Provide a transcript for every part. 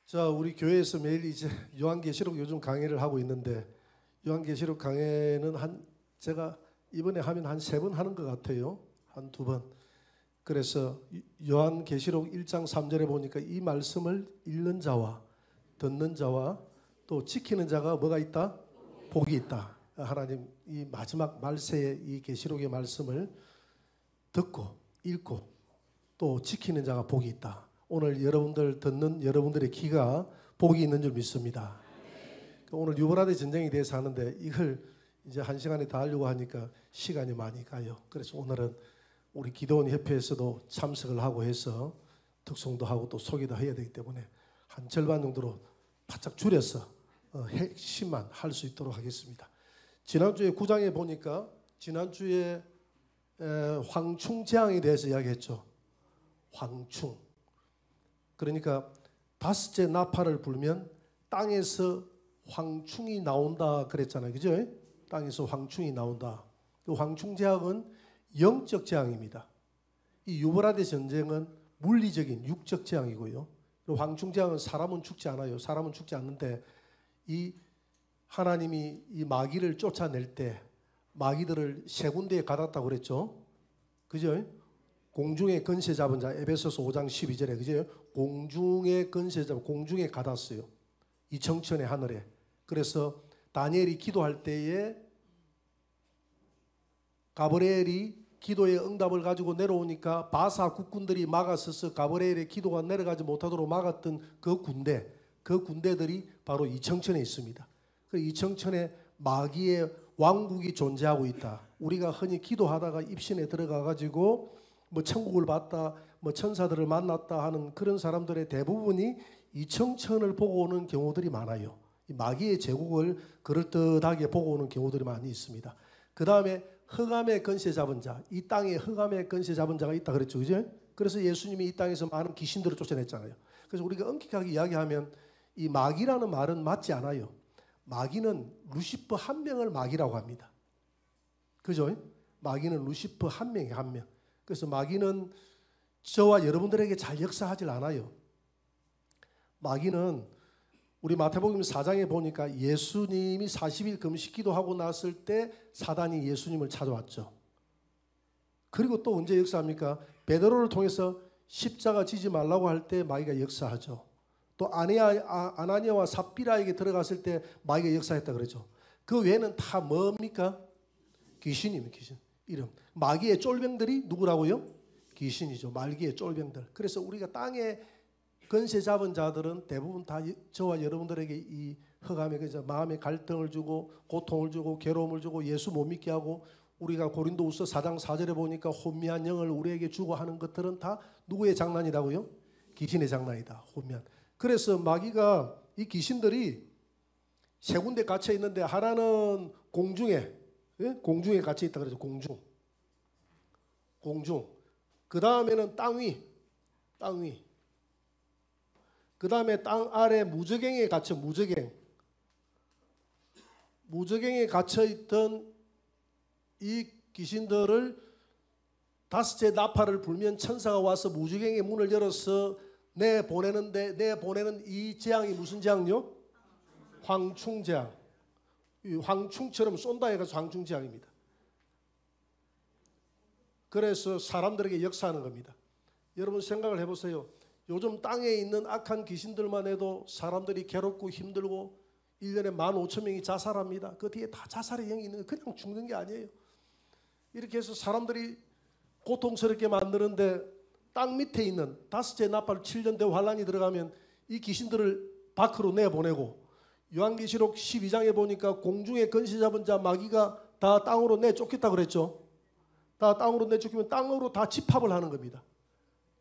자, 우리 교회에서 매일 이제 요한계시록 요즘 강의를 하고 있는데 요한계시록 강의는 제가 이번에 하면 한 3번 하는 것 같아요. 한 2번. 그래서 요한계시록 1장 3절에 보니까 이 말씀을 읽는 자와 듣는 자와 또 지키는 자가 뭐가 있다? 복이 있다. 하나님 이 마지막 말세의 이 계시록의 말씀을 듣고 읽고 또 지키는 자가 복이 있다. 오늘 여러분들 듣는 여러분들의 귀가 복이 있는 줄 믿습니다. 오늘 유브라데 전쟁에 대해서 하는데 이걸 이제 1시간에 다 하려고 하니까 시간이 많이 가요. 그래서 오늘은 우리 기도원 협회에서도 참석을 하고 해서 특송도 하고 또 소개도 해야 되기 때문에 한 절반 정도로 바짝 줄여서 핵심만 할 수 있도록 하겠습니다. 지난주에 9장에 보니까 지난주에 황충 재앙에 대해서 이야기했죠. 황충. 그러니까 5째 나팔을 불면 땅에서 황충이 나온다 그랬잖아요. 그죠? 땅에서 황충이 나온다. 그 황충 재앙은 영적 재앙입니다. 이 유브라데 전쟁은 물리적인 육적 재앙이고요. 황충 재앙은 사람은 죽지 않아요. 사람은 죽지 않는데 이 하나님이 이 마귀를 쫓아낼 때 마귀들을 3군데에 가뒀다고 그랬죠. 그죠? 공중에 건세 잡은 자, 에베소서 5장 12절에 그죠? 공중에 건세 잡은 공중에 가뒀어요. 이 정천의 하늘에. 그래서 다니엘이 기도할 때에 가브리엘이 기도의 응답을 가지고 내려오니까 바사 국군들이 막아서서 가브리엘의 기도가 내려가지 못하도록 막았던 그 군대들이 바로 이 청천에 있습니다. 이 청천에 마귀의 왕국이 존재하고 있다. 우리가 흔히 기도하다가 입신에 들어가 가지고 뭐 천국을 봤다, 뭐 천사들을 만났다 하는 그런 사람들의 대부분이 이 청천을 보고 오는 경우들이 많아요. 이 마귀의 제국을 그럴듯하게 보고 오는 경우들이 많이 있습니다. 그 다음에 흑암의 건세 잡은 자, 이 땅에 흑암의 건세 잡은 자가 있다 그랬죠, 그죠? 그래서 예수님이 이 땅에서 많은 귀신들을 쫓아냈잖아요. 그래서 우리가 엄격하게 이야기하면 이 마귀라는 말은 맞지 않아요. 마귀는 루시퍼 한 명을 마귀라고 합니다. 그죠? 마귀는 루시퍼 한 명이 한 명. 그래서 마귀는 저와 여러분들에게 잘 역사하질 않아요. 마귀는 우리 마태복음 4장에 보니까 예수님이 40일 금식 기도하고 났을 때 사단이 예수님을 찾아왔죠. 그리고 또 언제 역사합니까? 베드로를 통해서 십자가 지지 말라고 할 때 마귀가 역사하죠. 또 아나니아와 삽비라에게 들어갔을 때 마귀가 역사했다 그러죠. 그 외에는 다 뭡니까? 귀신입니다. 귀신. 이름. 마귀의 쫄병들이 누구라고요? 귀신이죠. 마귀의 쫄병들. 그래서 우리가 땅에 건세 잡은 자들은 대부분 다 저와 여러분들에게 이 흑암의 마음의 갈등을 주고 고통을 주고 괴로움을 주고 예수 못 믿게 하고 우리가 고린도후서 4장 4절에 보니까 혼미한 영을 우리에게 주고 하는 것들은 다 누구의 장난이라고요? 귀신의 장난이다. 혼미한. 그래서 마귀가 이 귀신들이 3군데 갇혀 있는데 하나는 공중에 갇혀 있다 그래서 공중. 그 다음에는 땅 위. 그 다음에 땅 아래 무저갱에 갇혀 무저갱에 갇혀 있던 이 귀신들을 5째 나팔을 불면 천사가 와서 무저갱의 문을 열어서 내보내는 이 재앙이 무슨 재앙요? 황충 재앙. 황충처럼 쏜다 해가지고 황충 재앙입니다. 그래서 사람들에게 역사하는 겁니다. 여러분 생각을 해보세요. 요즘 땅에 있는 악한 귀신들만 해도 사람들이 괴롭고 힘들고 1년에 15,000명이 자살합니다. 그 뒤에 다 자살의 영이 있는 거예요. 그냥 죽는 게 아니에요. 이렇게 해서 사람들이 고통스럽게 만드는데 땅 밑에 있는 5째 나팔 7년 대환란이 들어가면 이 귀신들을 밖으로 내보내고 요한계시록 12장에 보니까 공중에 건세 잡은 자 마귀가 다 땅으로 내쫓겠다 그랬죠. 다 땅으로 내쫓기면 땅으로 다 집합을 하는 겁니다.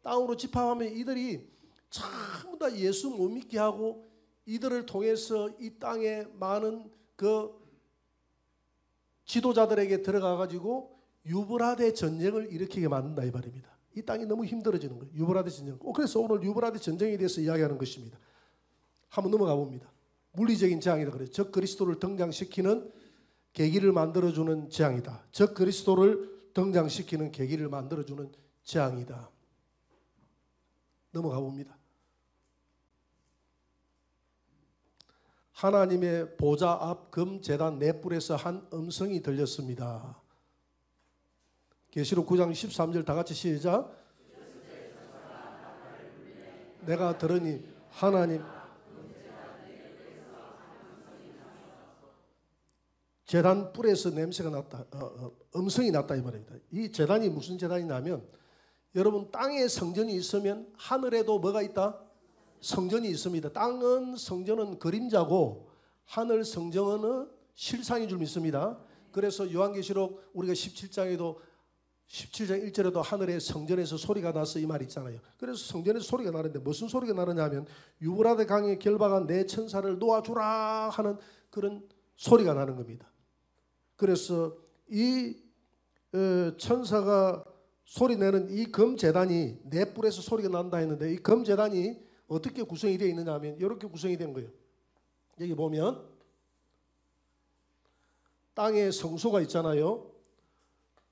땅으로 집합하면 이들이 전부 다 예수 못 믿게 하고 이들을 통해서 이 땅에 많은 그 지도자들에게 들어가 가지고 유브라데 전쟁을 일으키게 만든다 이 말입니다. 이 땅이 너무 힘들어지는 거예요. 유브라데 전쟁. 그래서 오늘 유브라데 전쟁에 대해서 이야기하는 것입니다. 한번 넘어가 봅니다. 물리적인 재앙이다 그래요. 적 그리스도를 등장시키는 계기를 만들어주는 재앙이다. 적 그리스도를 등장시키는 계기를 만들어주는 재앙이다. 넘어가 봅니다. 하나님의 보좌 앞 금제단 네 뿔에서 한 음성이 들렸습니다. 계시록 9장 13절 다 같이 시작. 내가 들으니 하나님 제단 뿔에서 냄새가 났다. 음성이 났다 이 말입니다. 이 제단이 무슨 제단이냐면 여러분 땅에 성전이 있으면 하늘에도 뭐가 있다? 성전이 있습니다. 땅은 성전은 그림자고 하늘 성전은 실상인 줄 믿습니다. 그래서 요한계시록 우리가 17장에도 17장 1절에도 하늘의 성전에서 소리가 나서 이 말 있잖아요. 그래서 성전에서 소리가 나는데 무슨 소리가 나느냐면 유브라데 강에 결박한 내 천사를 놓아주라 하는 그런 소리가 나는 겁니다. 그래서 이 천사가 소리내는 이 금제단이 네 뿔에서 소리가 난다 했는데 이 금제단이 어떻게 구성이 되어 있느냐 하면 이렇게 구성이 된 거예요. 여기 보면 땅에 성소가 있잖아요.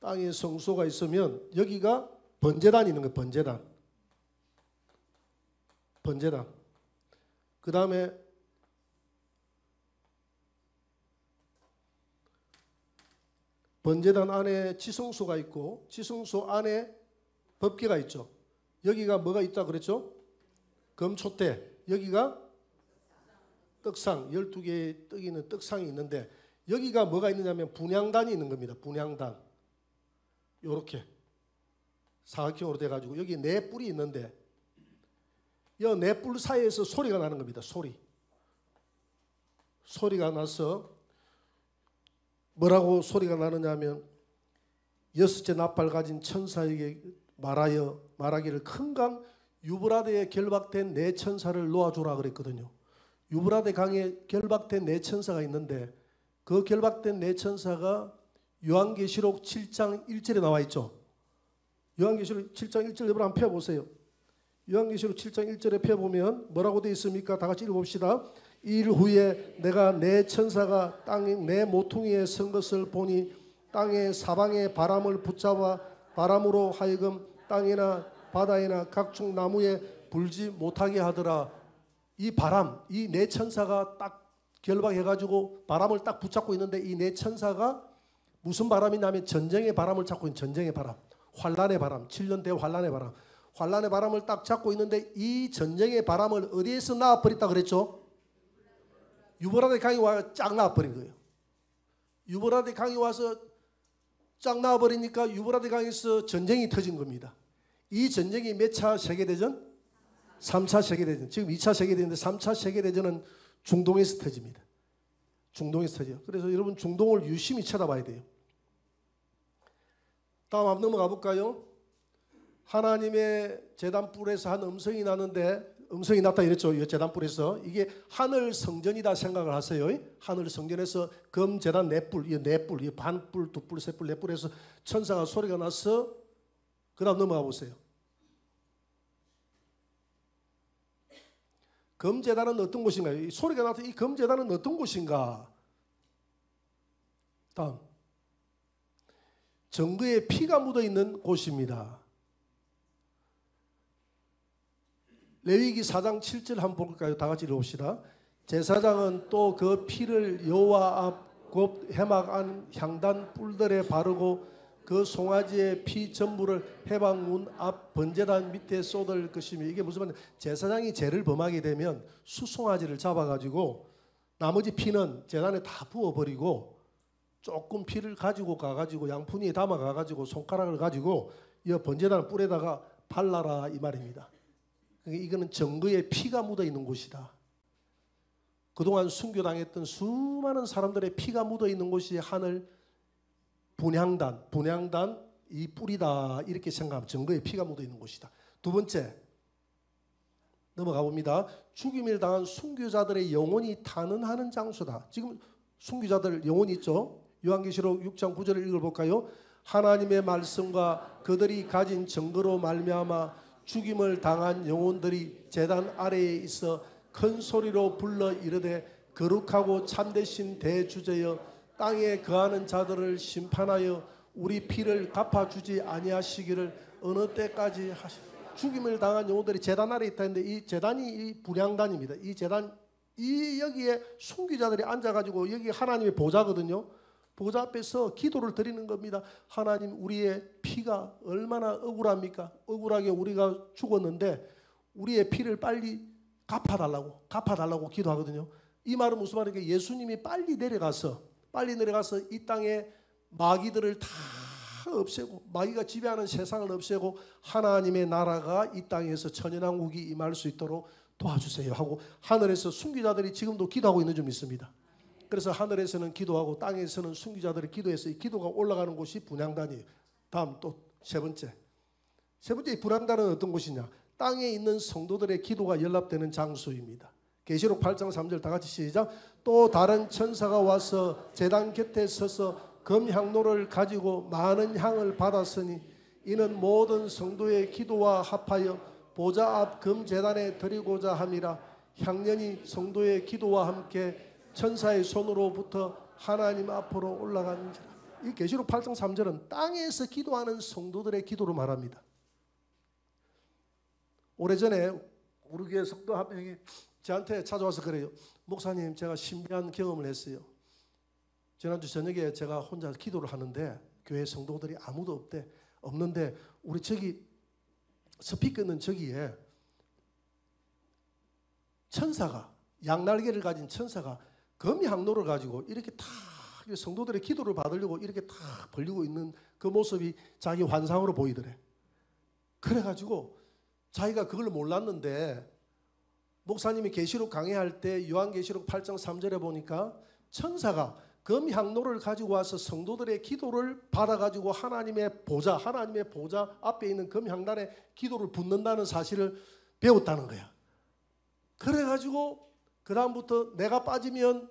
땅에 성소가 있으면 여기가 번제단이 있는 거예요. 번제단. 그 다음에 번제단 안에 지성소가 있고 지성소 안에 법궤가 있죠. 여기가 뭐가 있다 그랬죠? 금촛대. 여기가 떡상, 12개의 떡이 있는 떡상이 있는데 여기가 뭐가 있느냐면 분향단이 있는 겁니다. 분향단. 요렇게 사각형으로 돼가지고 여기 네 뿔이 있는데 이 네 뿔 사이에서 소리가 나는 겁니다. 소리가 나서 뭐라고 소리가 나느냐면 여섯째 나팔 가진 천사에게 말하기를 큰 강 유브라데에 결박된 네 천사를 놓아주라 그랬거든요. 유브라데 강에 결박된 네 천사가 있는데 그 결박된 네 천사가 요한계시록 7장 1절에 나와 있죠. 요한계시록 7장 1절 여러분 한번 펴보세요. 요한계시록 7장 1절에 펴보면 뭐라고 되어 있습니까? 다 같이 읽어봅시다. 이일 후에 내가 내 천사가 땅에 내 모퉁이에 선 것을 보니 땅의 사방의 바람을 붙잡아 바람으로 하여금 땅이나 바다이나 각종 나무에 불지 못하게 하더라. 이 바람, 이 네 천사가 딱 결박해가지고 바람을 딱 붙잡고 있는데 이 네 천사가 무슨 바람이냐면 전쟁의 바람을 잡고 있는 전쟁의 바람, 환란의 바람, 7년 대환란의 바람, 환란의 바람을 딱 잡고 있는데 이 전쟁의 바람을 어디에서 놔버렸다 그랬죠? 유브라데 강이 와서 쫙 나와버린 거예요. 유브라데 강이 와서 쫙 나와버리니까 유브라데 강에서 전쟁이 터진 겁니다. 이 전쟁이 몇 차 세계대전? 3차 세계대전. 지금 2차 세계대전인데 3차 세계대전은 중동에서 터집니다. 중동에서 터져요. 그래서 여러분 중동을 유심히 쳐다봐야 돼요. 다음 한번 넘어가 볼까요? 하나님의 제단불에서 한 음성이 나는데 음성이 났다 이랬죠. 이 제단불에서 이게 하늘 성전이다 생각을 하세요. 하늘 성전에서 금 제단 네 뿔, 이 반뿔, 두 뿔, 세 뿔, 네 뿔에서 천사가 소리가 나서 그다음 넘어가 보세요. 금 제단은 어떤 곳인가요? 이 소리가 나서 이 금 제단은 어떤 곳인가? 다음 정그에 피가 묻어 있는 곳입니다. 레위기 4장 7절 한번 볼까요? 다 같이 읽어봅시다. 제사장은 또 그 피를 여호와 앞 곧 회막 안 향단 뿔들에 바르고 그 송아지의 피 전부를 회막 문 앞 번제단 밑에 쏟을 것이며 이게 무슨 말이냐? 제사장이 죄를 범하게 되면 수송아지를 잡아가지고 나머지 피는 제단에 다 부어버리고 조금 피를 가지고 가가지고 양푼이에 담아 가가지고 손가락을 가지고 이 번제단 뿔에다가 발라라 이 말입니다. 이거는 정거에 피가 묻어 있는 곳이다. 그동안 순교당했던 수많은 사람들의 피가 묻어 있는 곳이 하늘 분향단 이 뿔이다 이렇게 생각하면 정거에 피가 묻어 있는 곳이다. 두 번째 넘어가 봅니다. 죽임을 당한 순교자들의 영혼이 탄원하는 장소다. 지금 순교자들 영혼이 있죠. 요한계시록 6장 9절을 읽어볼까요? 하나님의 말씀과 그들이 가진 증거로 말미암아 죽임을 당한 영혼들이 제단 아래에 있어 큰 소리로 불러 이르되 거룩하고 참되신 대주제여 땅에 거하는 자들을 심판하여 우리 피를 갚아주지 아니하시기를 어느 때까지 하시. 죽임을 당한 영혼들이 제단 아래에 있다는데 이 제단이 이 분향단입니다. 이 제단 이 여기에 순교자들이 앉아가지고 여기 하나님의 보좌거든요. 보좌 앞에서 기도를 드리는 겁니다. 하나님, 우리의 피가 얼마나 억울합니까? 억울하게 우리가 죽었는데 우리의 피를 빨리 갚아달라고 기도하거든요. 이 말은 무슨 말이냐? 예수님이 빨리 내려가서 이 땅에 마귀들을 다 없애고, 마귀가 지배하는 세상을 없애고 하나님의 나라가 이 땅에서 천연왕국이 임할 수 있도록 도와주세요 하고 하늘에서 순교자들이 지금도 기도하고 있는 줄 믿습니다. 그래서 하늘에서는 기도하고 땅에서는 순교자들이 기도해서 이 기도가 올라가는 곳이 분향단이에요. 다음 또 세 번째 이 분향단은 어떤 곳이냐? 땅에 있는 성도들의 기도가 연락되는 장소입니다. 계시록 8장 3절 다 같이 시작. 또 다른 천사가 와서 제단 곁에 서서 금향로를 가지고 많은 향을 받았으니 이는 모든 성도의 기도와 합하여 보좌 앞 금제단에 드리고자 함이라. 향년이 성도의 기도와 함께 천사의 손으로부터 하나님 앞으로 올라가는지라. 이 계시록 8장 3절은 땅에서 기도하는 성도들의 기도로 말합니다. 오래전에 우리 교회 성도 한 명이 저한테 찾아와서 그래요. 목사님, 제가 신비한 경험을 했어요. 지난주 저녁에 제가 혼자 기도를 하는데 교회 성도들이 아무도 없는데 우리 저기 스피커 있는 저기에 천사가, 양날개를 가진 천사가 금향로를 가지고 이렇게 탁 성도들의 기도를 받으려고 이렇게 탁 벌리고 있는 그 모습이 자기 환상으로 보이더래. 그래가지고 자기가 그걸 몰랐는데 목사님이 계시록 강해할 때 요한계시록 8장 3절에 보니까 천사가 금향로를 가지고 와서 성도들의 기도를 받아가지고 하나님의 보좌 앞에 있는 금향단에 기도를 붓는다는 사실을 배웠다는 거야. 그래가지고 그 다음부터 내가 빠지면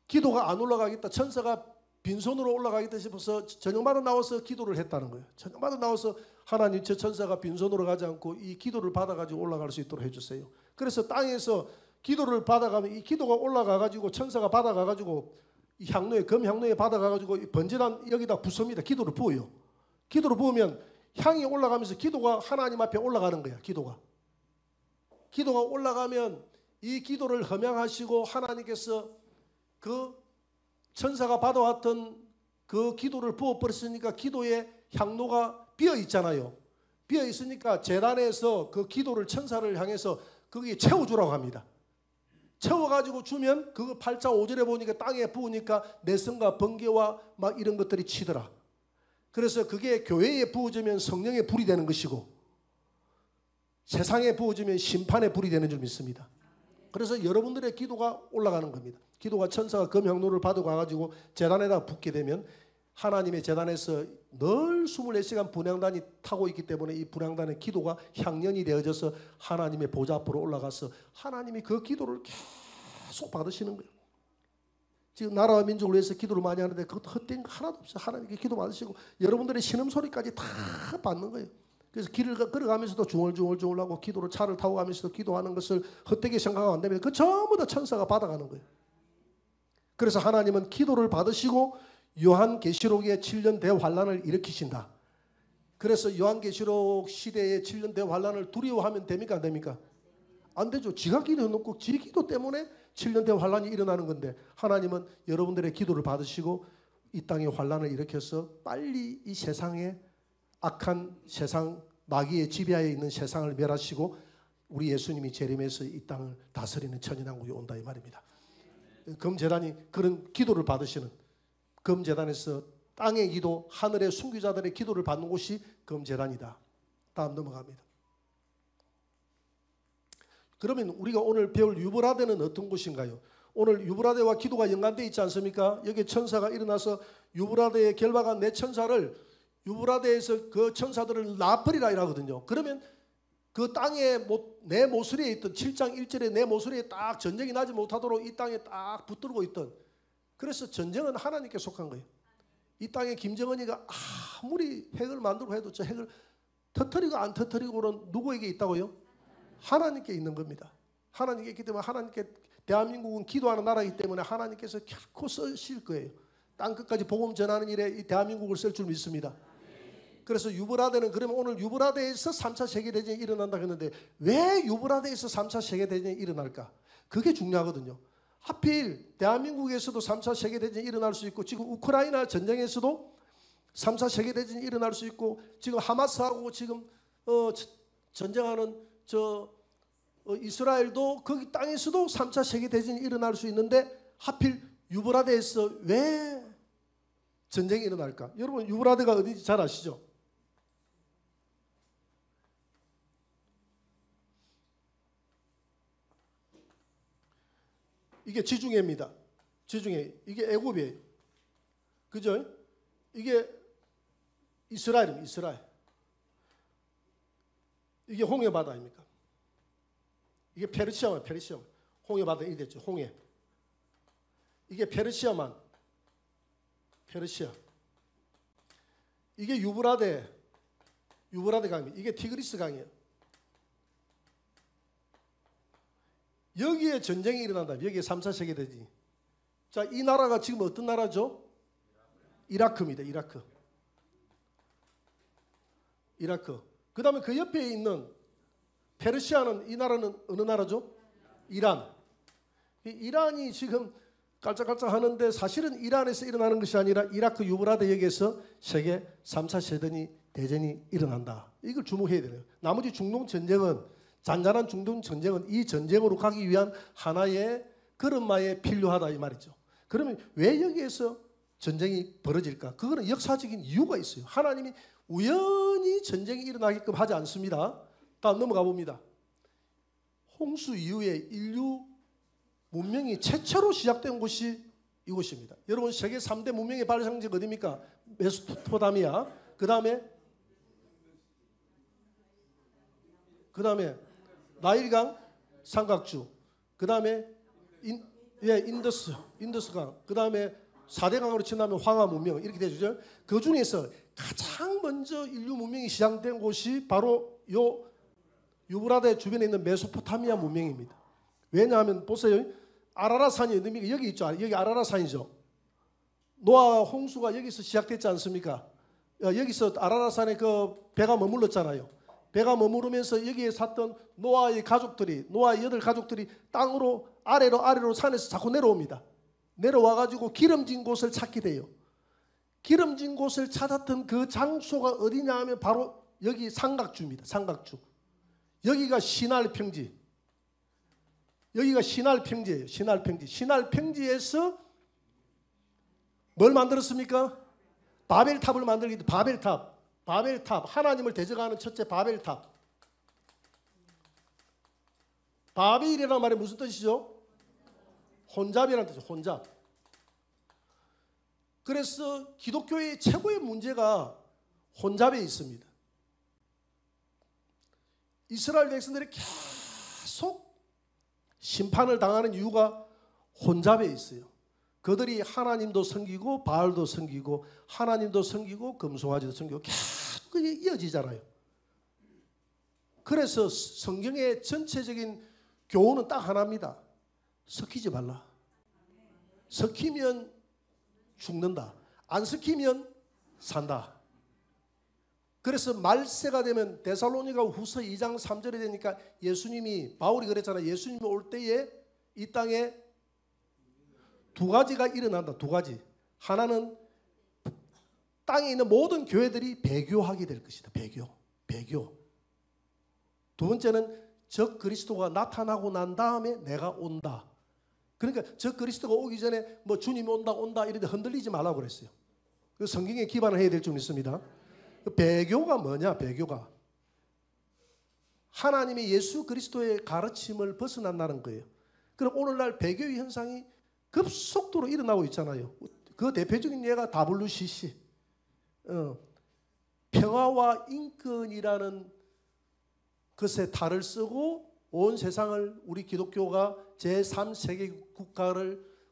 기도가 안 올라가겠다, 천사가 빈손으로 올라가겠다 싶어서 저녁마다 나와서 기도를 했다는 거예요. 저녁마다 나와서 하나님, 저 천사가 빈손으로 가지 않고 이 기도를 받아가지고 올라갈 수 있도록 해주세요. 그래서 땅에서 기도를 받아가면 이 기도가 올라가가지고 천사가 받아가가지고 이 향로에, 금향로에 받아가가지고 번제단 여기다 붓습니다. 기도를 부어요. 기도를 부으면 향이 올라가면서 기도가 하나님 앞에 올라가는 거야. 기도가 올라가면 이 기도를 허명하시고 하나님께서 그 천사가 받아왔던 그 기도를 부어버렸으니까 기도의 향로가 비어 있잖아요. 비어 있으니까 제단에서 그 기도를 천사를 향해서 거기에 채워주라고 합니다. 채워가지고 주면 그 8장 5절에 보니까 땅에 부으니까 내성과 번개와 막 이런 것들이 치더라. 그래서 그게 교회에 부어지면 성령의 불이 되는 것이고 세상에 부어지면 심판의 불이 되는 줄 믿습니다. 그래서 여러분들의 기도가 올라가는 겁니다. 기도가 천사가 금향로를 받아가지고 제단에다 붓게 되면 하나님의 제단에서 늘 24시간 분향단이 타고 있기 때문에 이 분향단의 기도가 향연이 되어져서 하나님의 보좌 앞으로 올라가서 하나님이 그 기도를 계속 받으시는 거예요. 지금 나라와 민족을 위해서 기도를 많이 하는데 그 헛된 거 하나도 없어요. 하나님께 기도 받으시고 여러분들의 신음소리까지 다 받는 거예요. 그래서 길을 걸어가면서도 중얼중얼하고 기도를 차를 타고 가면서도 기도하는 것을 헛되게 생각하면 안 됩니다. 그 전부 다 천사가 받아가는 거예요. 그래서 하나님은 기도를 받으시고 요한계시록의 7년 대환란을 일으키신다. 그래서 요한계시록 시대의 7년 대환란을 두려워하면 됩니까? 안 됩니까? 안 되죠. 지가 기도해놓고 지 기도 때문에 7년 대환란이 일어나는 건데 하나님은 여러분들의 기도를 받으시고 이 땅에 환란을 일으켜서 빨리 이 세상에 악한 세상, 마귀의 지배하에 있는 세상을 멸하시고 우리 예수님이 재림해서 이 땅을 다스리는 천연왕국이 온다 이 말입니다. 금제단이 그런 기도를 받으시는, 금제단에서 땅의 기도, 하늘의 순교자들의 기도를 받는 곳이 금제단이다. 다음 넘어갑니다. 그러면 우리가 오늘 배울 유브라데는 어떤 곳인가요? 오늘 유브라데와 기도가 연관되어 있지 않습니까? 여기 천사가 일어나서 유브라데의 결박한 내 천사를, 유브라데에서 그 천사들을 놔버리라 이라거든요. 그러면 그 땅에 내 모서리에 있던 7장 1절에 내 모서리에 딱 전쟁이 나지 못하도록 이 땅에 딱 붙들고 있던, 그래서 전쟁은 하나님께 속한 거예요. 이 땅에 김정은이가 아무리 핵을 만들고 해도 저 핵을 터뜨리고 안 터뜨리고는 누구에게 있다고요? 하나님께 있는 겁니다. 하나님께 있기 때문에 하나님께, 대한민국은 기도하는 나라이기 때문에 하나님께서 결코 쓰실 거예요. 땅끝까지 복음 전하는 일에 이 대한민국을 쓸 줄 믿습니다. 그래서 유브라데는, 그러면 오늘 유브라데에서 3차 세계대전이 일어난다고 했는데 왜 유브라데에서 3차 세계대전이 일어날까? 그게 중요하거든요. 하필 대한민국에서도 3차 세계대전이 일어날 수 있고 지금 우크라이나 전쟁에서도 3차 세계대전이 일어날 수 있고 지금 하마스하고 지금 전쟁하는 이스라엘도 거기 땅에서도 3차 세계대전이 일어날 수 있는데 하필 유브라데에서 왜 전쟁이 일어날까? 여러분 유브라데가 어딘지 잘 아시죠? 이게 지중해입니다. 지중해. 이게 애굽이에요. 그죠? 이게 이스라엘입니다. 이스라엘. 이게 홍해 바다입니까? 이게 페르시아만, 페르시아. 홍해 바다 이 됐죠. 홍해. 이게 페르시아만. 페르시아. 이게 유브라데 강입니다. 이게 티그리스 강이에요. 여기에 전쟁이 일어난다. 여기에 3차 세계대전이. 자, 이 나라가 지금 어떤 나라죠? 이라크입니다. 이라크. 그 다음에 그 옆에 있는 페르시아는 이 나라는 어느 나라죠? 이란. 이란이 지금 깔짝깔짝 하는데 사실은 이란에서 일어나는 것이 아니라 이라크 유브라데 여기에서 세계 3차 대전이 일어난다. 이걸 주목해야 되네요. 나머지 중동 전쟁은 잔잔한 중동 전쟁은 이 전쟁으로 가기 위한 하나의 걸음마에 필요하다 이 말이죠. 그러면 왜 여기에서 전쟁이 벌어질까? 그거는 역사적인 이유가 있어요. 하나님이 우연히 전쟁이 일어나게끔 하지 않습니다. 다음 넘어가 봅니다. 홍수 이후에 인류 문명이 최초로 시작된 곳이 이곳입니다. 여러분 세계 3대 문명의 발상지가 어디입니까? 메소포타미아. 그 다음에 나일강 삼각주. 그 다음에 인더스강. 그 다음에 4대 강으로 친다면 황하 문명 이렇게 되죠. 그 중에서 가장 먼저 인류 문명이 시작된 곳이 바로 요 유브라데 주변에 있는 메소포타미아 문명입니다. 왜냐하면 보세요. 아라라산이 어디입니까? 여기 있죠. 여기 아라라산이죠. 노아 홍수가 여기서 시작됐지 않습니까? 여기서 아라라산에 그 배가 머물렀잖아요. 배가 머무르면서 여기에 샀던 노아의 8가족들이 땅으로 아래로 산에서 자꾸 내려옵니다. 내려와가지고 기름진 곳을 찾게 돼요. 기름진 곳을 찾았던 그 장소가 어디냐 하면 바로 여기 삼각주입니다. 삼각주. 여기가 시날 평지. 여기가 시날 평지예요. 시날 평지. 시날 평지에서 뭘 만들었습니까? 바벨탑을 만들기. 바벨탑. 하나님을 대적하는 첫째 바벨탑. 바벨이라는 말이 무슨 뜻이죠? 혼잡이라는 뜻이죠. 혼잡. 그래서 기독교의 최고의 문제가 혼잡에 있습니다. 이스라엘 백성들이 계속 심판을 당하는 이유가 혼잡에 있어요. 그들이 하나님도 섬기고 바알도 섬기고 하나님도 섬기고 금송아지도 섬기고 계속 그게 이어지잖아요. 그래서 성경의 전체적인 교훈은 딱 하나입니다. 섞이지 말라. 섞이면 죽는다. 안 섞이면 산다. 그래서 말세가 되면 데살로니가 후서 2장 3절에 되니까 바울이 그랬잖아요. 예수님이 올 때에 이 땅에 두 가지가 일어난다. 두 가지. 하나는 땅에 있는 모든 교회들이 배교하게 될 것이다. 배교. 두 번째는 적 그리스도가 나타나고 난 다음에 내가 온다. 그러니까 적 그리스도가 오기 전에 뭐 주님 온다 이런데 흔들리지 말라고 그랬어요. 그 성경에 기반을 해야 될 줄 믿습니다. 배교가 뭐냐? 배교가 하나님의 예수 그리스도의 가르침을 벗어난다는 거예요. 그럼 오늘날 배교의 현상이 급속도로 일어나고 있잖아요. 그 대표적인 예가 WCC, 평화와 인권이라는 것에 탈을 쓰고 온 세상을 우리 기독교가 제3세계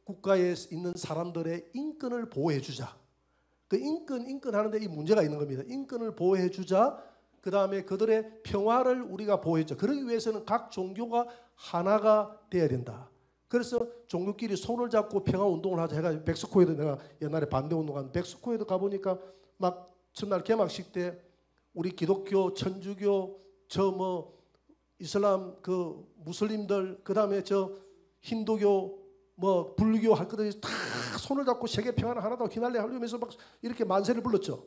국가에 있는 사람들의 인권을 보호해 주자. 그 인권 하는데 이 문제가 있는 겁니다. 인권을 보호해 주자. 그 다음에 그들의 평화를 우리가 보호해 주자. 그러기 위해서는 각 종교가 하나가 되어야 된다. 그래서 종교끼리 손을 잡고 평화운동을 하자 해가지고 백스코에도 내가 옛날에 반대운동한 백스코에도 가보니까 막 첫날 개막식 때 우리 기독교, 천주교, 이슬람, 그 무슬림들, 그 다음에 힌두교, 뭐 불교 할 것들이 다 손을 잡고 세계 평화를 하나도 휘날려 하려면서 막 이렇게 만세를 불렀죠.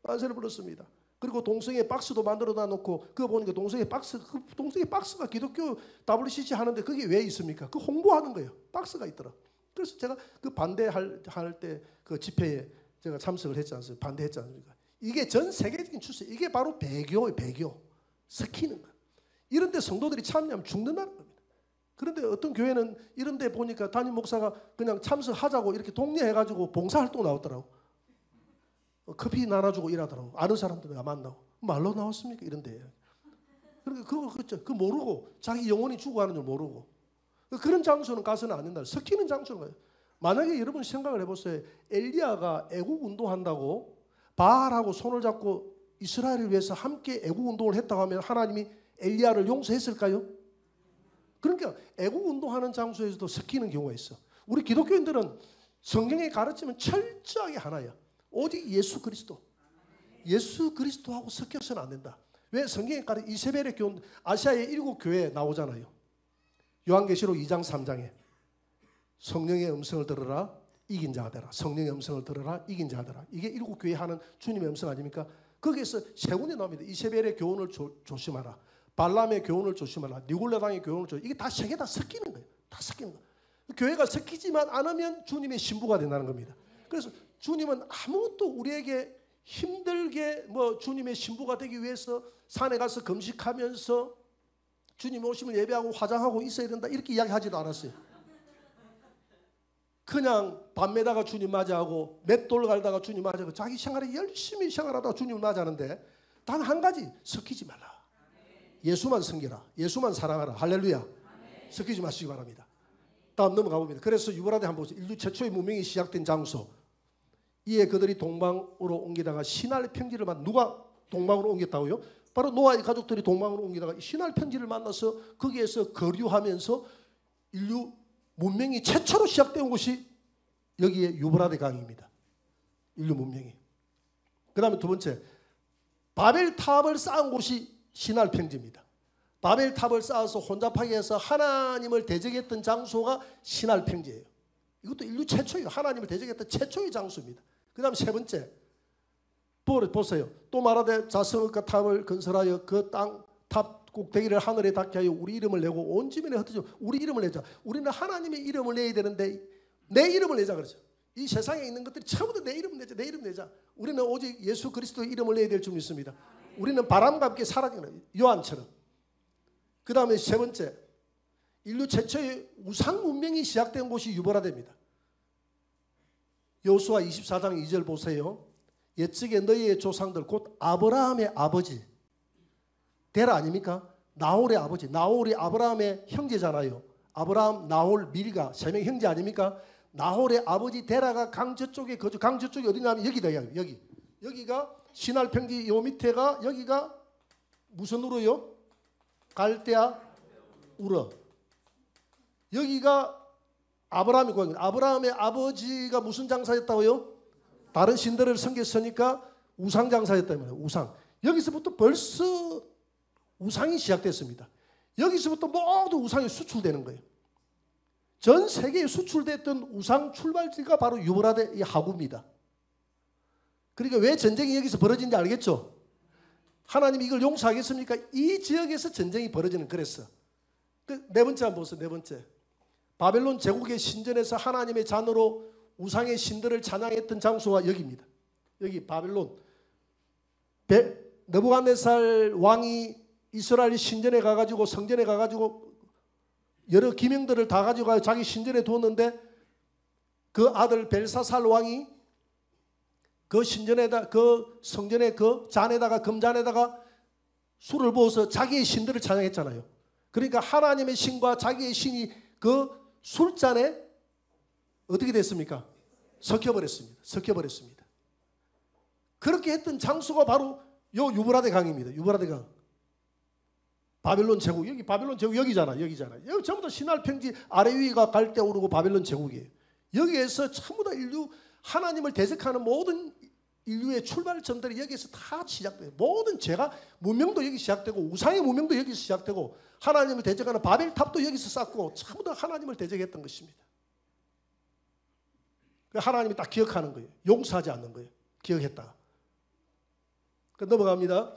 만세를 불렀습니다. 그리고 동성애 박스도 만들어다 놓고 그거 보니까 동성애 박스가 기독교 WCC 하는데 그게 왜 있습니까? 그 홍보하는 거예요. 박스가 있더라. 그래서 제가 그 반대할 때 그 집회에 제가 참석을 했지 않습니까? 반대했지 않습니까? 이게 전 세계적인 추세. 이게 바로 배교예요. 배교. 섞이는 거. 이런 데 성도들이 참여하면 죽는다는 겁니다. 그런데 어떤 교회는 이런 데 보니까 담임 목사가 그냥 참석하자고 이렇게 독려해가지고 봉사활동 나왔더라고. 커피 나눠주고 일하더라고. 아는 사람들 내가 만나고. 말로 나왔습니까? 이런 데. 그러니까 그거 모르고 자기 영혼이 죽어가는 줄 모르고. 그런 장소는 가서는 안 된다. 섞이는 장소는 거예요. 만약에 여러분 생각을 해보세요. 엘리야가 애국 운동한다고 바알하고 손을 잡고 이스라엘을 위해서 함께 애국 운동을 했다고 하면 하나님이 엘리야를 용서했을까요? 그러니까 애국 운동하는 장소에서도 섞이는 경우가 있어. 우리 기독교인들은 성경에 가르치면 철저하게 하나야. 오직 예수 그리스도. 예수 그리스도하고 섞여서는 안 된다. 왜? 성경에 가르쳐 이세벨의 교훈, 아시아의 7교회 나오잖아요. 요한계시록 2장 3장에 성령의 음성을 들으라 이긴 자가 되라. 성령의 음성을 들으라 이긴 자가 되라. 이게 7교회 하는 주님의 음성 아닙니까? 거기에서 세 군데 나옵니다. 이세벨의 교훈을 조심하라. 발람의 교훈을 조심하라. 니골라당의 교훈을 조심하라. 이게 다 세 개 다 섞이는 거예요. 다 섞이는 거예요. 교회가 섞이지만 않으면 주님의 신부가 된다는 겁니다. 그래서 주님은 아무것도 우리에게 힘들게 뭐 주님의 신부가 되기 위해서 산에 가서 금식하면서 주님 오시면 예배하고 화장하고 있어야 된다 이렇게 이야기하지도 않았어요. 그냥 밤에다가 주님 맞이하고 맷돌 갈다가 주님 맞이하고 자기 생활에 열심히 생활하다가 주님을 맞이하는데 단 한 가지 섞이지 말라. 예수만 섬기라. 예수만 사랑하라. 할렐루야. 섞이지 마시기 바랍니다. 다음 넘어가 봅니다. 그래서 유브라데 한번 보세요. 인류 최초의 문명이 시작된 장소. 이에 그들이 동방으로 옮기다가 시날 평지를 누가 동방으로 옮겼다고요? 바로 노아의 가족들이 동방으로 옮기다가 시날 평지를 만나서 거기에서 거류하면서 인류 문명이 최초로 시작된 곳이 여기에 유브라데 강입니다. 인류 문명이. 그 다음에 두 번째, 바벨탑을 쌓은 곳이 시날 평지입니다. 바벨탑을 쌓아서 혼잡하게 해서 하나님을 대적했던 장소가 시날 평지예요. 이것도 인류 최초예요. 하나님을 대적했던 최초의 장소입니다. 그 다음 세 번째, 보세요. 또 말하되 자성읍과 탑을 건설하여 그 땅 탑 꼭대기를 하늘에 닿게 하여 우리 이름을 내고 온 지면에 흩어져 우리 이름을 내자. 우리는 하나님의 이름을 내야 되는데 내 이름을 내자 그러죠. 이 세상에 있는 것들이 전부 다 내 이름 내자. 내 이름 내자. 우리는 오직 예수 그리스도의 이름을 내야 될 줄 믿습니다. 우리는 바람과 함께 사라지는 요한처럼. 그 다음에 세 번째, 인류 최초의 우상 문명이 시작된 곳이 유브라데입니다. 여호수아 24장 2절 보세요. 옛적에 너희의 조상들 곧 아브라함의 아버지 데라 아닙니까? 나홀의 아버지. 나홀이 아브라함의 형제잖아요. 아브라함, 나홀, 밀가 세 명 형제 아닙니까? 나홀의 아버지 데라가 강 저쪽에 거주. 강 저쪽이 어디냐면 여기다. 여기가 시날 평지 요 밑에가 여기가 무슨 우르요? 갈대아 우르. 여기가 아브라함의 고향입니다. 아브라함의 아버지가 무슨 장사였다고요? 다른 신들을 섬겼으니까 우상 장사였다면 우상. 여기서부터 벌써 우상이 시작됐습니다. 여기서부터 모두 우상이 수출되는 거예요. 전 세계에 수출됐던 우상 출발지가 바로 유브라데 이 하구입니다. 그러니까 왜 전쟁이 여기서 벌어진지 알겠죠? 하나님이 이걸 용서하겠습니까? 이 지역에서 전쟁이 벌어지는 그랬어. 네 번째 한번 보세요. 네 번째. 바벨론 제국의 신전에서 하나님의 잔으로 우상의 신들을 찬양했던 장소가 여기입니다. 여기 바벨론. 느부갓네살 왕이 이스라엘 신전에 가가지고 성전에 가가지고 여러 기명들을 다 가지고 자기 신전에 두었는데 그 아들 벨사살 왕이 그 신전에다 그 성전의 그 잔에다가 금잔에다가 술을 부어서 자기의 신들을 찬양했잖아요. 그러니까 하나님의 신과 자기의 신이 그 술잔에 어떻게 됐습니까? 섞여버렸습니다. 그렇게 했던 장소가 바로 요 유브라데 강입니다. 유브라데 강. 바벨론 제국. 여기 바벨론 제국 여기잖아. 여기 전부 다 시날 평지 아래 위가 갈대 오르고 바벨론 제국이에요. 여기에서 전부 다 인류 하나님을 대적하는 모든 인류의 출발점들이 여기서 다 시작돼요. 모든 죄가 문명도 여기 시작되고 우상의 문명도 여기서 시작되고 하나님을 대적하는 바벨탑도 여기서 쌓고 전부 다 하나님을 대적했던 것입니다. 하나님이 딱 기억하는 거예요. 용서하지 않는 거예요. 기억했다가. 넘어갑니다.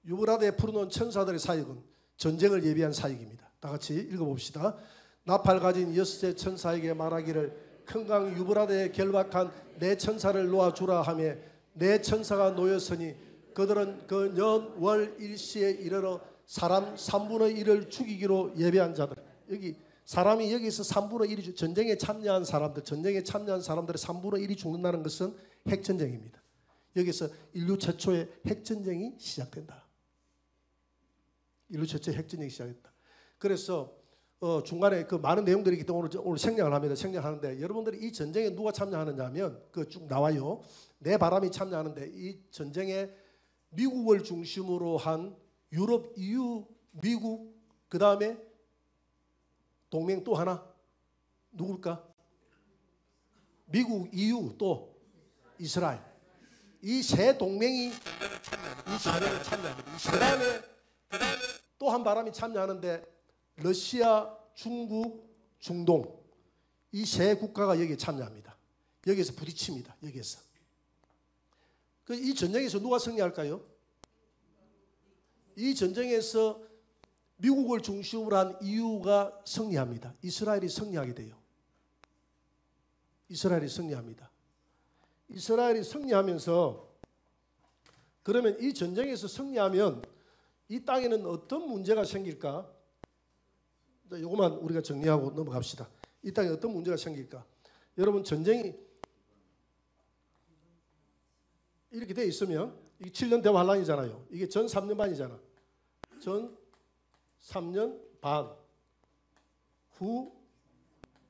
유브라데에 풀어놓은 천사들의 사역은 전쟁을 예비한 사역입니다. 다 같이 읽어봅시다. 나팔 가진 여섯째 천사에게 말하기를 큰 강 유브라데에 결박한 네 천사를 놓아주라 하며 네 천사가 놓였으니 그들은 그 년, 월, 일시에 이르러 사람 3분의 1을 죽이기로 예배한 자들. 여기 사람이 여기서 3분의 1이 전쟁에 참여한 사람들, 전쟁에 참여한 사람들의 3분의 1이 죽는다는 것은 핵전쟁입니다. 여기서 인류 최초의 핵전쟁이 시작된다. 인류 최초의 핵전쟁이 시작했다. 그래서 중간에 그 많은 내용들이 있기 때문에 오늘 생략을 합니다. 생략하는데 여러분들이 이 전쟁에 누가 참여하느냐면 그 쭉 나와요. 네 바람이 참여하는데 이 전쟁에 미국을 중심으로 한 유럽, EU, 미국, 그 다음에 동맹 또 하나 누굴까? 미국, EU 또 이스라엘. 이 세 동맹이 이 전쟁에 참여합니다. 그 다음에 또 한 바람이 참여하는데 러시아, 중국, 중동 이 세 국가가 여기에 참여합니다. 여기에서 부딪힙니다. 여기에서. 이 전쟁에서 누가 승리할까요? 이 전쟁에서 미국을 중심으로 한 EU가 승리합니다. 이스라엘이 승리하게 돼요. 이스라엘이 승리합니다. 이스라엘이 승리하면서 그러면 이 전쟁에서 승리하면 이 땅에는 어떤 문제가 생길까? 이것만 우리가 정리하고 넘어갑시다. 이 땅에 어떤 문제가 생길까? 여러분 전쟁이 이렇게 돼 있으면 이게 7년 대환란이잖아요. 이게 전 3년 반이잖아. 전 3년 반, 후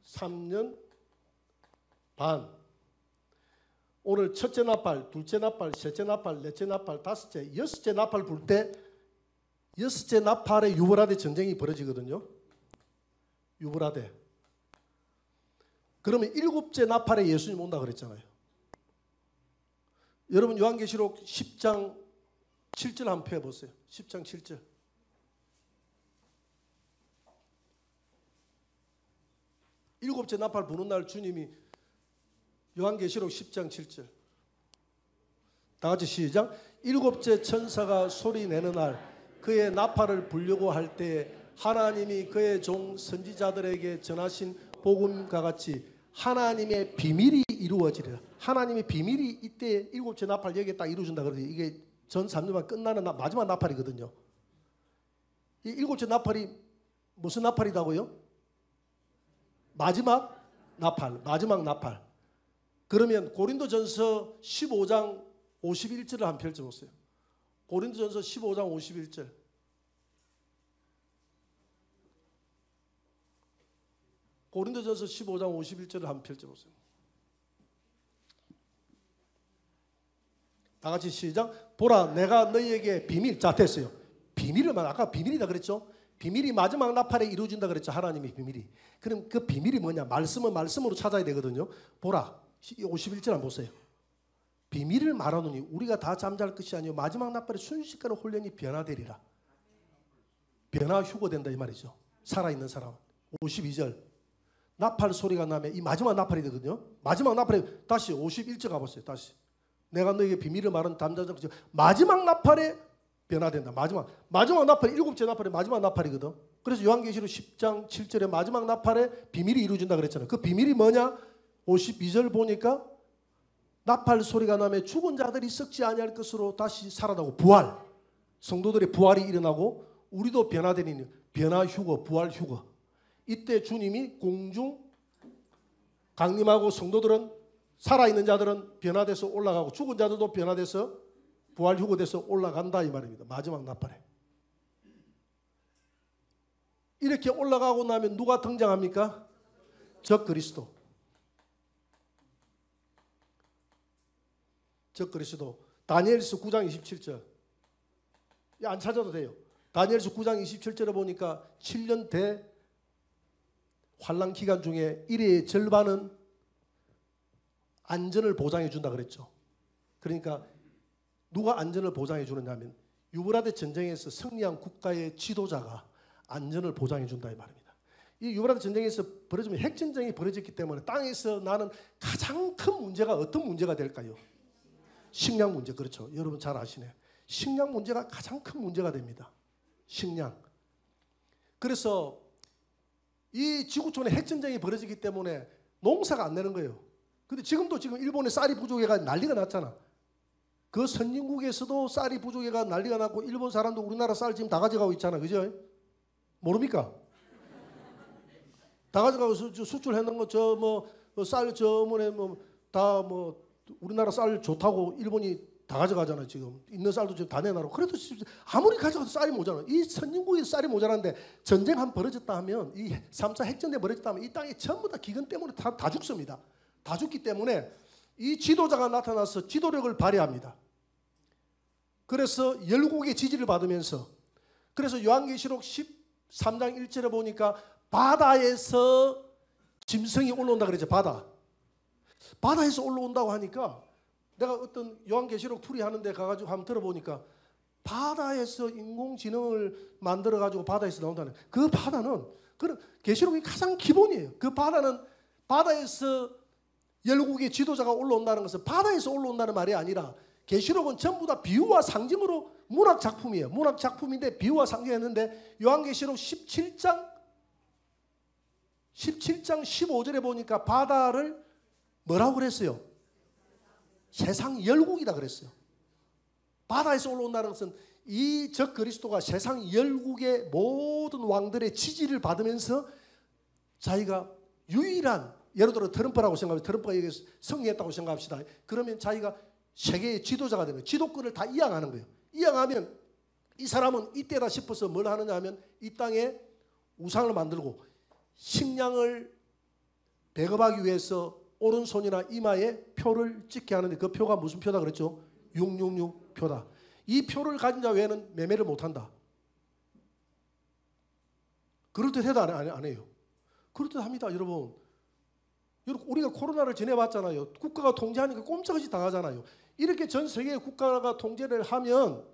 3년 반. 오늘 첫째 나팔, 둘째 나팔, 셋째 나팔, 넷째 나팔, 다섯째, 여섯째 나팔 불 때 여섯째 나팔에 유브라데 전쟁이 벌어지거든요. 유브라데. 그러면 일곱째 나팔에 예수님 온다 그랬잖아요. 여러분 요한계시록 10장 7절 한번 펴보세요. 10장 7절. 일곱째 나팔 부는 날 주님이 요한계시록 10장 7절. 다 같이 시작. 일곱째 천사가 소리 내는 날 그의 나팔을 불려고 할 때에 하나님이 그의 종 선지자들에게 전하신 복음과 같이 하나님의 비밀이 이루어지리라. 하나님의 비밀이 이때 일곱째 나팔 여기에 딱 이루어진다 그러더니 이게 전 3년만 끝나는 마지막 나팔이거든요. 이 일곱째 나팔이 무슨 나팔이라고요? 마지막 나팔, 마지막 나팔. 그러면 고린도전서 15장 51절을 한번 펼쳐보세요. 고린도전서 15장 51절. 고린도전서 15장 51절을 한번 펼쳐보세요. 다 같이 시작. 보라 내가 너희에게 비밀. 자 됐어요. 비밀을 아까 비밀이다 그랬죠. 비밀이 마지막 나팔에 이루어진다 그랬죠. 하나님의 비밀이. 그럼 그 비밀이 뭐냐? 말씀은 말씀으로 찾아야 되거든요. 보라 51절 한번 보세요. 비밀을 말하노니 우리가 다 잠잘 것이 아니요 마지막 나팔에 순식간에 홀연히 변화되리라. 변화 휴거된다 이 말이죠. 살아있는 사람. 52절. 나팔 소리가 나면 이 마지막 나팔이 되거든요. 마지막 나팔에 다시 51절 가보세요. 다시. 내가 너에게 비밀을 말한 잠자자 마지막 나팔에 변화된다. 마지막 나팔 일곱째 나팔이 마지막 나팔이거든. 그래서 요한계시록 10장 7절에 마지막 나팔에 비밀이 이루어진다 그랬잖아요. 그 비밀이 뭐냐? 52절 보니까 나팔 소리가 나면 죽은 자들이 썩지 아니할 것으로 다시 살아나고 부활. 성도들의 부활이 일어나고 우리도 변화되는 변화 휴거, 부활 휴거. 이때 주님이 공중 강림하고 성도들은 살아있는 자들은 변화돼서 올라가고 죽은 자들도 변화돼서 부활 휴거돼서 올라간다 이 말입니다. 마지막 나팔에. 이렇게 올라가고 나면 누가 등장합니까? 적 그리스도. 적 그리스도. 다니엘서 9장 27절. 안 찾아도 돼요. 다니엘서 9장 27절에 보니까 7년 환란 기간 중에 일의 절반은 안전을 보장해 준다 그랬죠. 그러니까 누가 안전을 보장해 주느냐 하면 유브라데 전쟁에서 승리한 국가의 지도자가 안전을 보장해 준다 이 말입니다. 이 유브라데 전쟁에서 벌어지면 핵전쟁이 벌어졌기 때문에 땅에서 나는 가장 큰 문제가 어떤 문제가 될까요? 식량 문제. 그렇죠. 여러분 잘 아시네요. 식량 문제가 가장 큰 문제가 됩니다. 식량. 그래서 이 지구촌에 핵전쟁이 벌어지기 때문에 농사가 안 되는 거예요. 근데 지금도 지금 일본에 쌀이 부족해가 난리가 났잖아. 그 선진국에서도 쌀이 부족해가 난리가 났고 일본 사람도 우리나라 쌀 지금 다 가져가고 있잖아. 그죠? 모릅니까? 다 가져가고 수출해놓은 거 저 뭐 쌀 저번에 뭐 다 뭐 우리나라 쌀 좋다고 일본이 다 가져가잖아. 지금 있는 쌀도 지금 다 내놔라. 그래도 아무리 가져가도 쌀이 모자라. 이 선진국에서 쌀이 모자란데 전쟁 한 벌어졌다 하면 이 3차 핵전쟁 벌어졌다 하면 이 땅이 전부 다 기근 때문에 다 죽습니다. 다 죽기 때문에 이 지도자가 나타나서 지도력을 발휘합니다. 그래서 열국의 지지를 받으면서 그래서 요한계시록 13장 1절에 보니까 바다에서 짐승이 올라온다 그랬죠. 바다에서 올라온다고 하니까 내가 어떤 요한계시록 풀이하는데 가가지고 한번 들어보니까 바다에서 인공지능을 만들어가지고 바다에서 나온다는 그 바다는 그런 계시록이 가장 기본이에요. 그 바다는 바다에서 열국의 지도자가 올라온다는 것은 바다에서 올라온다는 말이 아니라 계시록은 전부 다 비유와 상징으로 문학 작품이에요. 문학 작품인데 비유와 상징했는데 요한계시록 17장 15절에 보니까 바다를 뭐라고 그랬어요? 세상 열국이다 그랬어요. 바다에서 올라온다는 것은 이 적 그리스도가 세상 열국의 모든 왕들의 지지를 받으면서 자기가 유일한 예를 들어 트럼프라고 생각하면 트럼프가 여기 승리했다고 생각합시다. 그러면 자기가 세계의 지도자가 되는 거예요. 지도권을 다 이양하는 거예요. 이양하면 이 사람은 이때다 싶어서 뭘 하느냐 하면 이 땅에 우상을 만들고 식량을 배급하기 위해서 오른손이나 이마에 표를 찍게 하는데 그 표가 무슨 표다 그랬죠? 666 표다. 이 표를 가진 자 외에는 매매를 못한다. 그럴듯해도 안 해요. 그럴듯합니다. 여러분 우리가 코로나를 지내봤잖아요. 국가가 통제하니까 꼼짝없이 당하잖아요. 이렇게 전 세계의 국가가 통제를 하면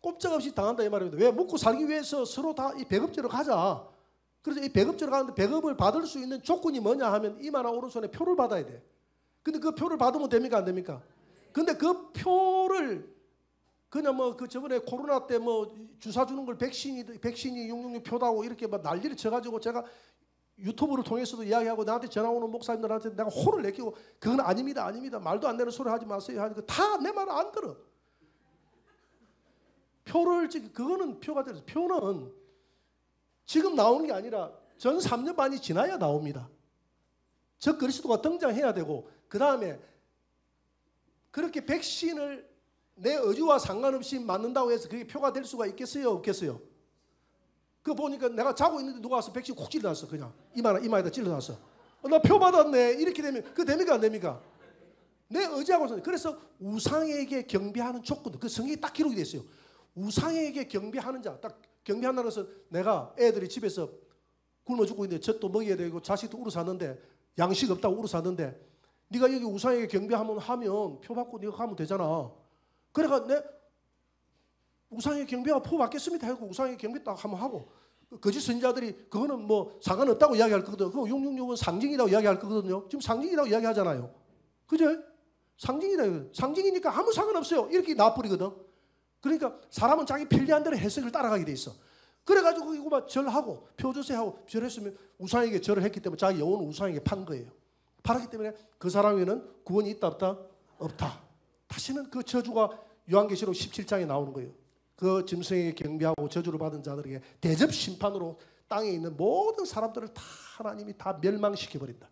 꼼짝없이 당한다 이 말입니다. 왜? 먹고 살기 위해서 서로 다 이 배급제로 가자. 그래서 이 배급제로 가는데 배급을 받을 수 있는 조건이 뭐냐 하면 이마나 오른손에 표를 받아야 돼. 근데 그 표를 받으면 됩니까? 안 됩니까? 근데 그 표를 그냥 뭐 그 저번에 코로나 때 뭐 주사 주는 걸 백신이 666 표다고 이렇게 막 난리를 쳐가지고 제가 유튜브를 통해서도 이야기하고 나한테 전화 오는 목사님들한테 내가 호를 내키고 그건 아닙니다. 말도 안 되는 소리 하지 마세요. 하니까 다 내 말 안 들어. 표를 그거는 표가 돼서 표는 지금 나오는 게 아니라 전 3년 반이 지나야 나옵니다. 적 그리스도가 등장해야 되고 그 다음에 그렇게 백신을 내 의지와 상관없이 맞는다고 해서 그게 표가 될 수가 있겠어요? 없겠어요? 그거 보니까 내가 자고 있는데 누가 와서 백신 콕 찔러놨어. 그냥 이마에다 찔러놨어. 나 표 받았네. 이렇게 되면 그거 됩니까? 안 됩니까? 내 의지하고 그래서 우상에게 경배하는 조건도 그 성경에 딱 기록이 돼 있어요. 우상에게 경배하는 자 딱 경배한다는 것은 내가 애들이 집에서 굶어 죽고 있는데 젖도 먹여야 되고 자식도 우러 사는데 양식 없다고 우러 사는데 네가 여기 우상에게 경배하면 표 받고 네가 가면 되잖아. 그래가 내 우상에게 경배하고 표 받겠습니다 하고 우상에게 경배 딱 한번 하고 거짓 선지자들이 그거는 뭐 상관없다고 이야기할 거거든. 그거 666은 상징이라고 이야기할 거거든요. 지금 상징이라고 이야기하잖아요. 그죠? 상징이다. 상징이니까 아무 상관없어요. 이렇게 놔버리거든. 그러니까 사람은 자기 편리한 대로 해석을 따라가게 돼 있어. 그래가지고 이거 막 절하고 표주세하고 절했으면 우상에게 절을 했기 때문에 자기 영혼을 우상에게 판 거예요. 팔았기 때문에 그 사람에게는 구원이 있다 없다? 없다. 다시는 그 저주가 요한계시록 17장에 나오는 거예요. 그 짐승에게 경배하고 저주를 받은 자들에게 대접 심판으로 땅에 있는 모든 사람들을 다 하나님이 다 멸망시켜버린다.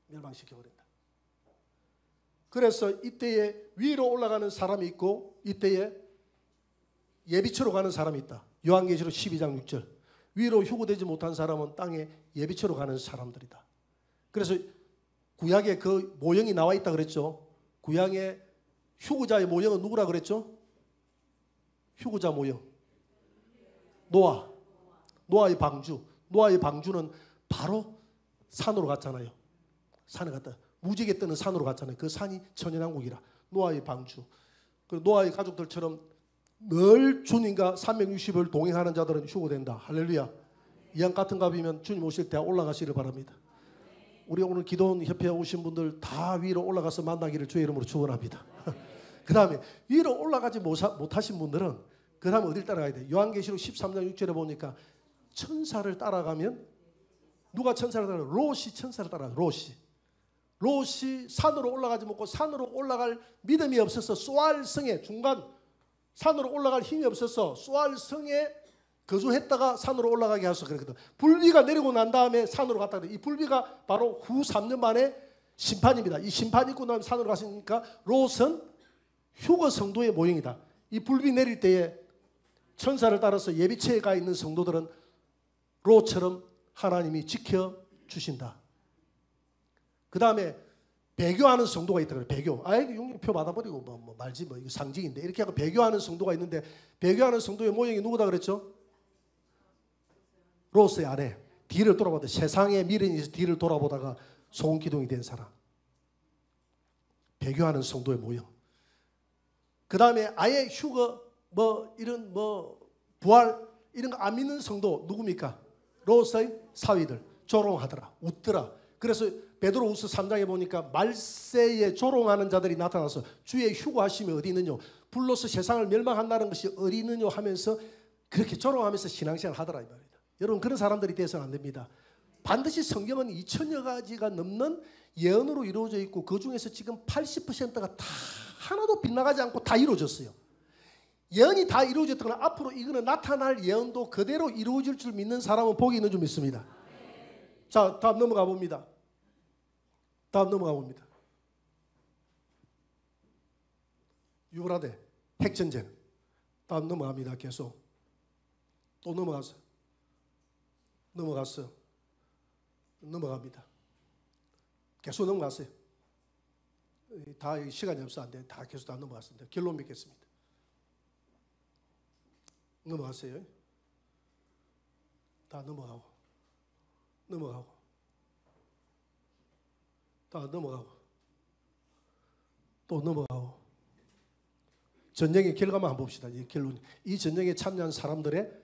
멸망시켜버린다. 그래서 이때에 위로 올라가는 사람이 있고 이때에 예비처로 가는 사람이 있다. 요한계시록 12장 6절. 위로 휴거되지 못한 사람은 땅에 예비처로 가는 사람들이다. 그래서 구약에 그 모형이 나와 있다 그랬죠. 구약의 휴거자의 모형은 누구라 그랬죠? 휴거자 모형. 노아의 방주. 노아의 방주는 바로 산으로 갔잖아요. 산에 갔다 무지개 뜨는 산으로 갔잖아요. 그 산이 천연왕국이라. 노아의 방주. 그리고 노아의 가족들처럼 늘 주님과 360일 동행하는 자들은 휴거된다. 할렐루야. 이왕 같은 값이면 주님 오실 때 올라가시기를 바랍니다. 우리 오늘 기도원 협회에 오신 분들 다 위로 올라가서 만나기를 주의 이름으로 축원합니다. 그 다음에 위로 올라가지 못하신 분들은 그 다음에 어딜 따라가야 돼요? 요한계시록 13장 6절에 보니까 천사를 따라가면 누가 천사를 따라가요? 롯이 천사를 따라가요. 롯이 산으로 올라가지 못하고 산으로 올라갈 믿음이 없어서 소알 성에 중간 산으로 올라갈 힘이 없어서 소알 성에 거주했다가 산으로 올라가게 해서 그랬거든. 불비가 내리고 난 다음에 산으로 갔다 그래. 이 불비가 바로 후 3년 만에 심판입니다. 이 심판 있고 나면 산으로 갔으니까 롯은 휴거 성도의 모형이다. 이 불비 내릴 때에 천사를 따라서 예비체에 가 있는 성도들은 롯처럼 하나님이 지켜주신다. 그 다음에 배교하는 성도가 있다 그래. 배교. 이거 용표 받아버리고 뭐 말지 뭐 이거 상징인데 이렇게 하고 배교하는 성도가 있는데 배교하는 성도의 모형이 누구다 그랬죠? 롯의 아내. 뒤를 돌아보다 세상의 미련에서 뒤를 돌아보다가 소금기둥이 된 사람. 배교하는 성도의 모형. 그 다음에 아예 휴거 이런 부활 이런 거 안 믿는 성도 누굽니까? 롯의 사위들 조롱하더라. 웃더라. 그래서 베드로후서 3장에 보니까 말세에 조롱하는 자들이 나타나서 주의 휴거하심이 어디 있느냐 불로서 세상을 멸망한다는 것이 어디 있느냐 하면서 그렇게 조롱하면서 신앙생활을 하더라 이 말입니다. 여러분 그런 사람들이 되어서는 안 됩니다. 반드시 성경은 2000여 가지가 넘는 예언으로 이루어져 있고 그 중에서 지금 80%가 다 하나도 빗나가지 않고 다 이루어졌어요. 예언이 다 이루어졌거나 앞으로 이거는 나타날 예언도 그대로 이루어질 줄 믿는 사람은 복이 있는 줄 믿습니다. 자, 다음 넘어가 봅니다. 유브라데 핵전쟁. 다음 넘어갑니다. 계속. 또 넘어갑니다. 계속 넘어갔어요. 다 시간이 없어 안 돼. 다 계속 다 넘어갔습니다. 결론 맺겠습니다. 넘어갔어요. 다 넘어가고 다 넘어가고 또 넘어가고 전쟁의 결과만 한번 봅시다. 이 결론. 이 전쟁에 참여한 사람들의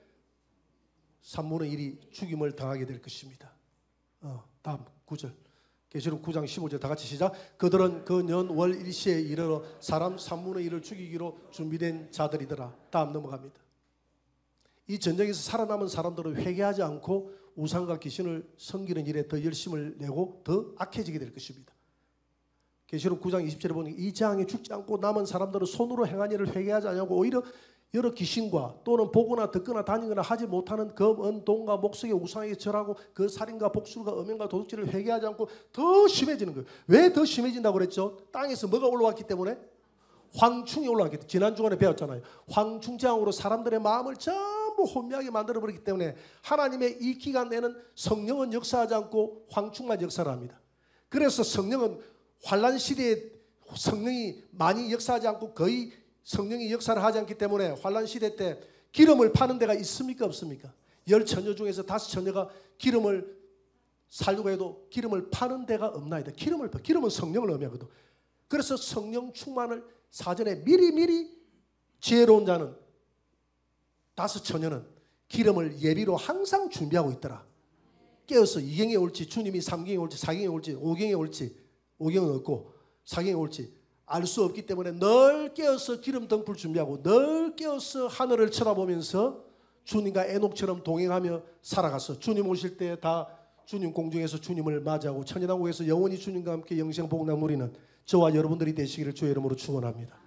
3분의 1이 죽임을 당하게 될 것입니다. 다음 9절. 계시록 9장 15절 다 같이 시작. 그들은 그 년 월 일시에 이르러 사람 3분의 1을 죽이기로 준비된 자들이더라. 다음 넘어갑니다. 이 전쟁에서 살아남은 사람들은 회개하지 않고 우상과 귀신을 섬기는 일에 더 열심을 내고 더 악해지게 될 것입니다. 계시록 9장 20절에 보니 이 재앙에 죽지 않고 남은 사람들은 손으로 행한 일을 회개하지 않냐고 오히려 여러 귀신과 또는 보거나 듣거나 다니거나 하지 못하는 검, 은, 동과 목석의 우상에게 절하고 그 살인과 복술과 음행과 도둑질을 회개하지 않고 더 심해지는 거예요. 왜 더 심해진다고 그랬죠? 땅에서 뭐가 올라왔기 때문에? 황충이 올라왔기 때문에. 지난 주간에 배웠잖아요. 황충재앙으로 사람들의 마음을 전부 혼미하게 만들어버리기 때문에 하나님의 이 기간 내는 성령은 역사하지 않고 황충만 역사를 합니다. 그래서 성령은 환란 시대에 성령이 많이 역사하지 않고 거의 성령이 역사를 하지 않기 때문에 환란 시대 때 기름을 파는 데가 있습니까 없습니까? 10처녀 중에서 5처녀가 기름을 살려고 해도 기름을 파는 데가 없나이다. 기름은 성령을 의미하거든. 그래서 성령 충만을 사전에 미리 지혜로운 자는 5처녀는 기름을 예비로 항상 준비하고 있더라. 깨어서 2경에 올지 주님이 3경에 올지 4경에 올지 5경에 올지 5경은 없고 4경에 올지 알 수 없기 때문에 늘 깨어서 기름 덩풀 준비하고 늘 깨어서 하늘을 쳐다보면서 주님과 에녹처럼 동행하며 살아가서 주님 오실 때 다 주님 공중에서 주님을 맞이하고 천연왕국에서 영원히 주님과 함께 영생 복락 누리는 저와 여러분들이 되시기를 주의 이름으로 축원합니다.